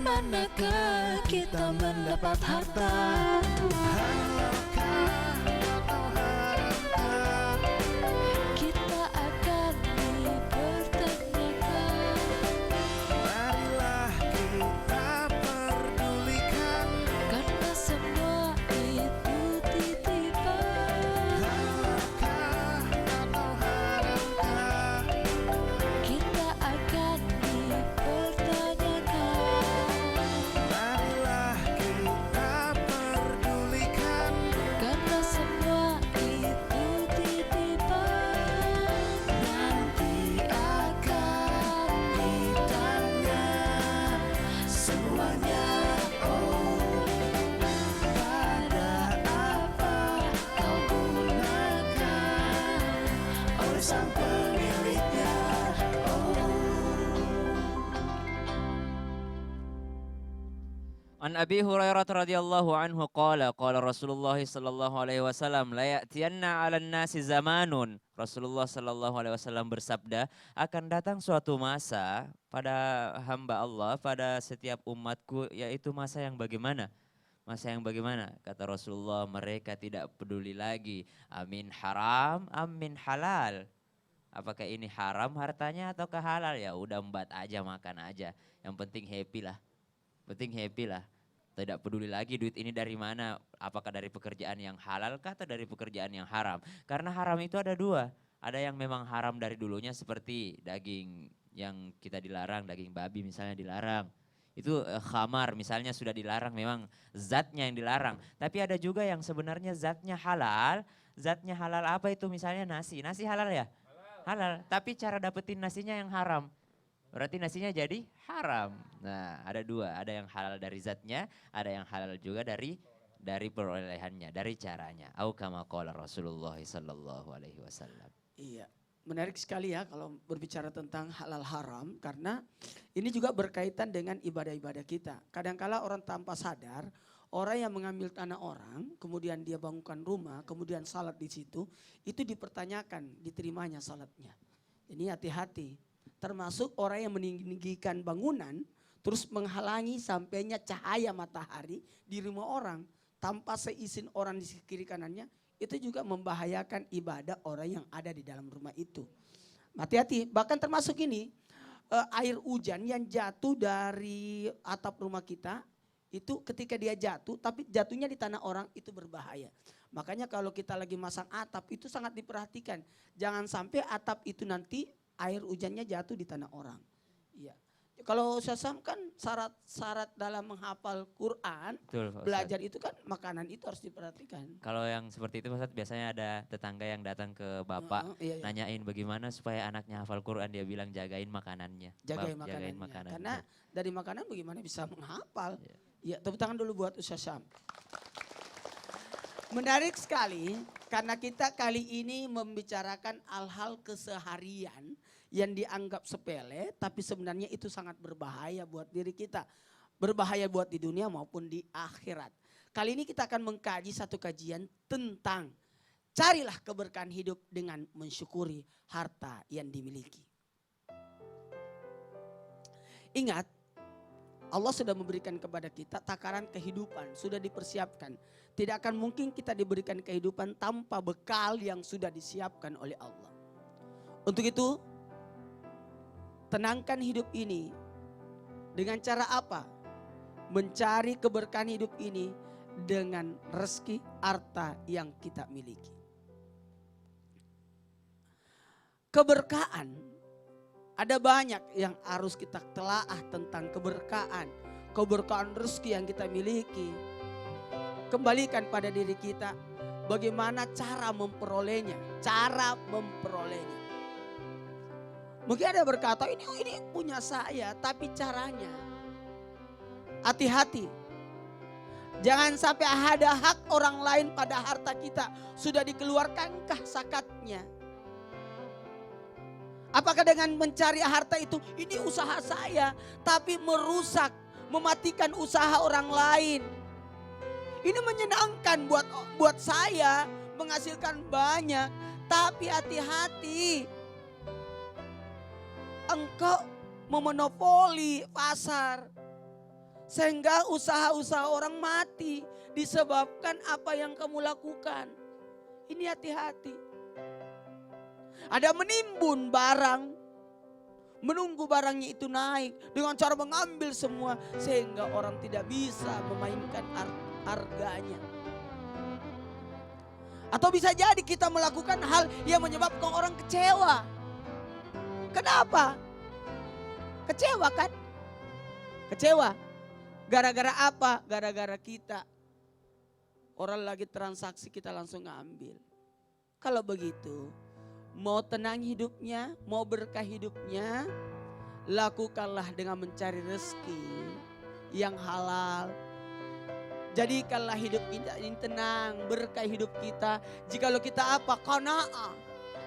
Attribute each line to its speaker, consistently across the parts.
Speaker 1: manakah kita mendapat harta? Kita akan dipertanyakan.
Speaker 2: Marilah kita perdulikan,
Speaker 1: Karena semua itu titipan.
Speaker 2: halalkah atau haramkah?
Speaker 1: Kita akan dipertanyakan.
Speaker 2: Marilah kita perdulikan,
Speaker 1: Karena semua itu titipan.
Speaker 2: nanti akan ditanya semuanya. Oh, pada apa kau gunakan oleh sang pemiliknya?
Speaker 3: An Abi Hurairah radhiyallahu anhu qala Rasulullah sallallahu alaihi wasallam la ya'tiyanna 'alan nasi zamanun. Rasulullah sallallahu alaihi wasallam bersabda, akan datang suatu masa pada hamba Allah, pada setiap umatku, yaitu masa yang bagaimana? Masa yang bagaimana? Kata Rasulullah, mereka tidak peduli lagi amin haram, amin halal. Apakah ini haram hartanya ataukah halal? Ya udah embat aja, makan aja. Yang penting happy lah. Penting happy lah. Tidak peduli lagi duit ini dari mana. Apakah dari pekerjaan yang halal kah atau dari pekerjaan yang haram. Karena haram itu ada dua. Ada yang memang haram dari dulunya seperti daging yang kita dilarang. Daging babi misalnya dilarang. Itu khamar misalnya sudah dilarang, memang zatnya yang dilarang. Tapi ada juga yang sebenarnya zatnya halal. Zatnya halal apa itu? Misalnya nasi. Nasi halal ya? Halal. Tapi cara dapetin nasinya yang haram. Berarti nasinya jadi haram. Nah, ada dua, ada yang halal dari zatnya, ada yang halal juga dari perolehannya, dari caranya. Au kama qala Rasulullah sallallahu alaihi wasallam.
Speaker 4: Iya, menarik sekali ya kalau berbicara tentang halal haram karena ini juga berkaitan dengan ibadah-ibadah kita. Kadangkala orang tanpa sadar, orang yang mengambil tanah orang, kemudian dia bangunkan rumah, kemudian salat di situ, itu dipertanyakan diterimanya salatnya. Ini hati-hati. Termasuk orang yang meninggikan bangunan, terus menghalangi sampainya cahaya matahari di rumah orang tanpa seizin orang di kiri kanannya, itu juga membahayakan ibadah orang yang ada di dalam rumah itu. Hati-hati, bahkan termasuk ini air hujan yang jatuh dari atap rumah kita, itu ketika dia jatuh tapi jatuhnya di tanah orang itu berbahaya. Makanya kalau kita lagi masang atap itu sangat diperhatikan. Jangan sampai atap itu nanti air hujannya jatuh di tanah orang. Iya. Kalau Ustaz Sam kan syarat-syarat dalam menghafal Quran,
Speaker 3: Betul, Pak Ustadz.
Speaker 4: belajar itu kan makanan itu harus diperhatikan.
Speaker 3: Kalau yang seperti itu Pak Ustadz, biasanya ada tetangga yang datang ke bapak,
Speaker 4: Iya.
Speaker 3: nanyain bagaimana supaya anaknya hafal Quran, dia bilang jagain makanannya.
Speaker 4: Jagain
Speaker 3: Bab,
Speaker 4: makanannya. Karena dari makanan bagaimana bisa menghafal. Iya, tepuk tangan dulu buat Ustaz Sam. Menarik sekali karena kita kali ini membicarakan hal-hal keseharian yang dianggap sepele tapi sebenarnya itu sangat berbahaya buat diri kita. Berbahaya buat di dunia maupun di akhirat. Kali ini kita akan mengkaji satu kajian tentang carilah keberkahan hidup dengan mensyukuri harta yang dimiliki. Ingat, Allah sudah memberikan kepada kita takaran kehidupan, sudah dipersiapkan. Tidak akan mungkin kita diberikan kehidupan tanpa bekal yang sudah disiapkan oleh Allah. Untuk itu, tenangkan hidup ini dengan cara apa? Mencari keberkahan hidup ini dengan rezeki harta yang kita miliki. Keberkahan, ada banyak yang harus kita telaah tentang keberkahan. Keberkahan rezeki yang kita miliki. Kembalikan pada diri kita bagaimana cara memperolehnya. Cara memperolehnya. Mungkin ada berkata ini punya saya, tapi caranya. Hati-hati. Jangan sampai ada hak orang lain pada harta kita. Sudah dikeluarkankah zakatnya? Apakah dengan mencari harta itu, ini usaha saya, tapi merusak, mematikan usaha orang lain. Ini menyenangkan buat saya, menghasilkan banyak, tapi hati-hati. Engkau memonopoli pasar. Sehingga usaha-usaha orang mati disebabkan apa yang kamu lakukan. Ini hati-hati. Ada menimbun barang, menunggu barangnya itu naik dengan cara mengambil semua sehingga orang tidak bisa memainkan harganya. Atau bisa jadi kita melakukan hal yang menyebabkan orang kecewa. Kenapa? Kecewa kan? Kecewa. Gara-gara apa? Gara-gara kita. Orang lagi transaksi kita langsung ngambil. Kalau begitu, mau tenang hidupnya, mau berkah hidupnya, lakukanlah dengan mencari rezeki yang halal. Jadikanlah hidup kita ini tenang, berkah hidup kita. Jikalau kita apa? Qanaah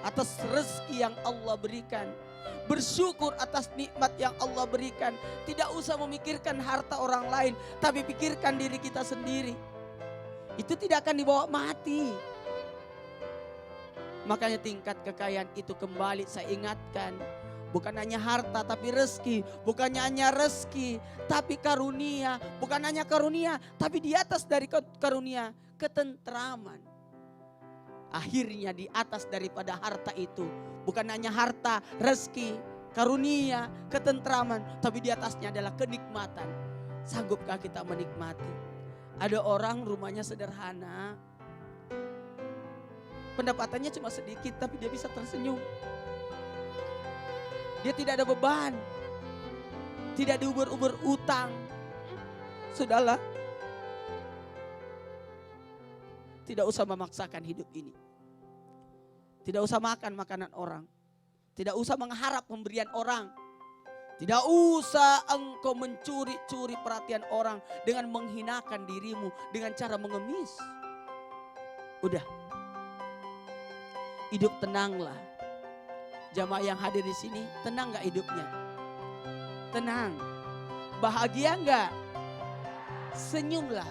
Speaker 4: atas rezeki yang Allah berikan. Bersyukur atas nikmat yang Allah berikan. Tidak usah memikirkan harta orang lain, tapi pikirkan diri kita sendiri. Itu tidak akan dibawa mati. Makanya tingkat kekayaan itu kembali saya ingatkan. Bukan hanya harta tapi rezeki. Bukannya hanya rezeki tapi karunia. Bukan hanya karunia tapi di atas dari karunia ketentraman. Akhirnya di atas daripada harta itu. Bukan hanya harta, rezeki, karunia, ketentraman. Tapi di atasnya adalah kenikmatan. Sanggupkah kita menikmati? Ada orang rumahnya sederhana. Pendapatannya cuma sedikit tapi dia bisa tersenyum. Dia tidak ada beban. Tidak diuber-uber utang. Sudahlah. Tidak usah memaksakan hidup ini. Tidak usah makan makanan orang. Tidak usah mengharap pemberian orang. Tidak usah engkau mencuri-curi perhatian orang dengan menghinakan dirimu dengan cara mengemis. Udah. Hidup tenanglah. Jamaah yang hadir di sini, tenang gak hidupnya? Tenang. Bahagia gak? Senyumlah.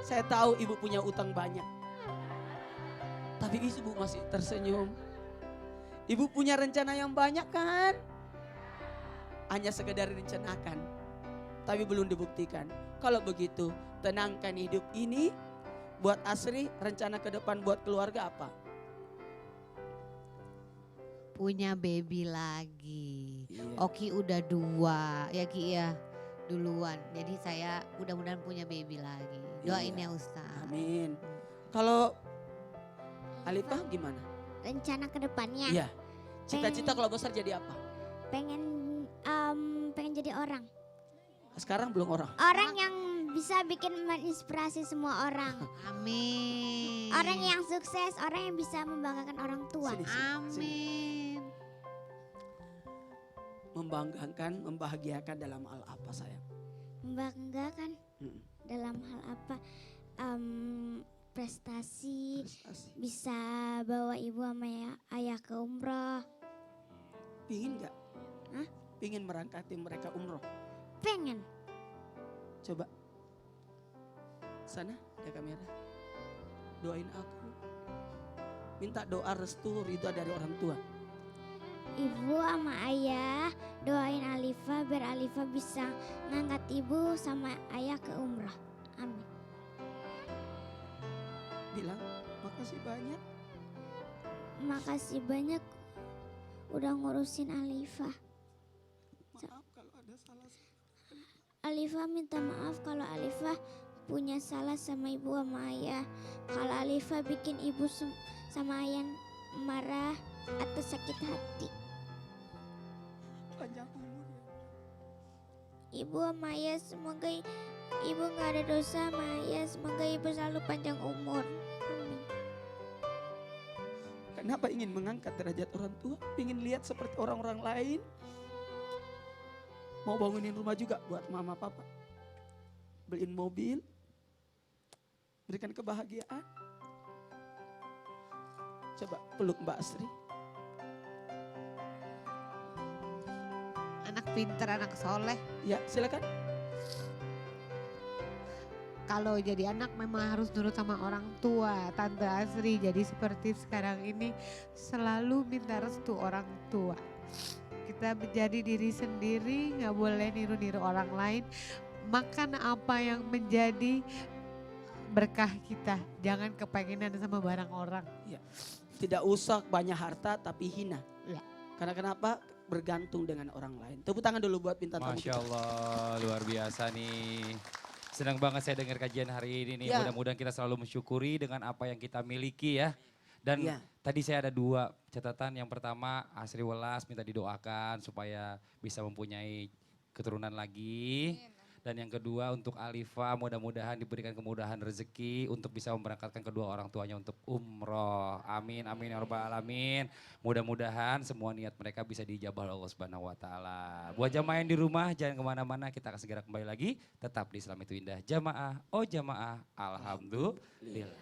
Speaker 4: Saya tahu ibu punya utang banyak. Tapi ibu masih tersenyum. Ibu punya rencana yang banyak kan? Hanya sekedar rencanakan. Tapi belum dibuktikan. Kalau begitu, tenangkan hidup ini. Buat Asri, rencana ke depan buat keluarga apa?
Speaker 5: Punya baby lagi.
Speaker 4: Iya.
Speaker 5: Oki udah 2 ya Ki ya duluan. Jadi saya mudah-mudahan punya baby lagi. Doain
Speaker 4: Iya.
Speaker 5: ya Ustaz.
Speaker 4: Amin. Kalau Alifah gimana?
Speaker 6: Rencana ke depannya
Speaker 4: Iya. Cita-cita kalau besar jadi apa?
Speaker 6: pengen pengen jadi orang.
Speaker 4: Sekarang belum orang.
Speaker 6: Orang yang bisa bikin menginspirasi semua orang.
Speaker 5: Amin.
Speaker 6: Orang yang sukses, orang yang bisa membanggakan orang tua.
Speaker 4: Sini, sini, sini.
Speaker 5: Amin.
Speaker 4: Membanggakan, membahagiakan dalam hal apa sayang?
Speaker 6: Membanggakan
Speaker 4: Mm-mm.
Speaker 6: dalam hal apa? Prestasi,
Speaker 4: Prestasi.
Speaker 6: bisa bawa ibu sama ayah ke umroh.
Speaker 4: Pingin gak?
Speaker 6: Hah?
Speaker 4: Pingin merangkati mereka umroh?
Speaker 6: Pengen.
Speaker 4: Coba. Sana ada kamera. Doain aku. Minta doa restu ridha dari orang tua.
Speaker 6: Ibu sama ayah doain Alifah biar Alifah bisa ngangkat ibu sama ayah ke umroh. Amin.
Speaker 4: Bilang makasih banyak.
Speaker 6: Makasih banyak udah ngurusin Alifah.
Speaker 4: Maaf kalau ada salah.
Speaker 6: Alifah minta maaf kalau Alifah punya salah sama ibu sama ayah. Kalau Alifah bikin ibu sama ayah marah atau sakit hati.
Speaker 4: Panjang umur ya.
Speaker 6: Ibu sama ayah semoga ibu gak ada dosa sama ayah. Semoga ibu selalu panjang umur. Amin.
Speaker 4: Kenapa ingin mengangkat derajat orang tua? Ingin lihat seperti orang-orang lain? Mau bangunin rumah juga buat mama papa. Beliin mobil. Berikan kebahagiaan. Coba peluk Mbak Asri.
Speaker 5: Anak pinter, anak soleh.
Speaker 4: Ya silakan.
Speaker 5: Kalau jadi anak memang harus nurut sama orang tua, Tante Asri. Jadi seperti sekarang ini selalu minta restu orang tua.
Speaker 7: kita menjadi diri sendiri, nggak boleh niru-niru orang lain. Makan apa yang menjadi berkah kita, jangan kepengenan sama barang orang.
Speaker 4: Tidak usah banyak harta tapi hina.
Speaker 5: Ya.
Speaker 4: Karena kenapa? Bergantung dengan orang lain. Tepuk tangan dulu buat bintang tamu
Speaker 8: Masya
Speaker 4: kita.
Speaker 8: Allah, luar biasa nih. Senang banget saya dengar kajian hari ini nih.
Speaker 4: Ya.
Speaker 8: Mudah-mudahan kita selalu mensyukuri dengan apa yang kita miliki ya. Dan
Speaker 4: Ya.
Speaker 8: tadi saya ada 2 catatan. Yang pertama Asri Welas minta didoakan supaya bisa mempunyai keturunan lagi. Dan yang kedua untuk Alifa mudah-mudahan diberikan kemudahan rezeki untuk bisa memberangkatkan kedua orang tuanya untuk umroh. Amin, amin ya rabbal alamin. Mudah-mudahan semua niat mereka bisa dijabah oleh Allah Subhanahu wa taala. Buat jamaah yang di rumah jangan kemana-mana, kita akan segera kembali lagi. Tetap di Islam itu Indah. Jamaah, oh jamaah, alhamdulillah.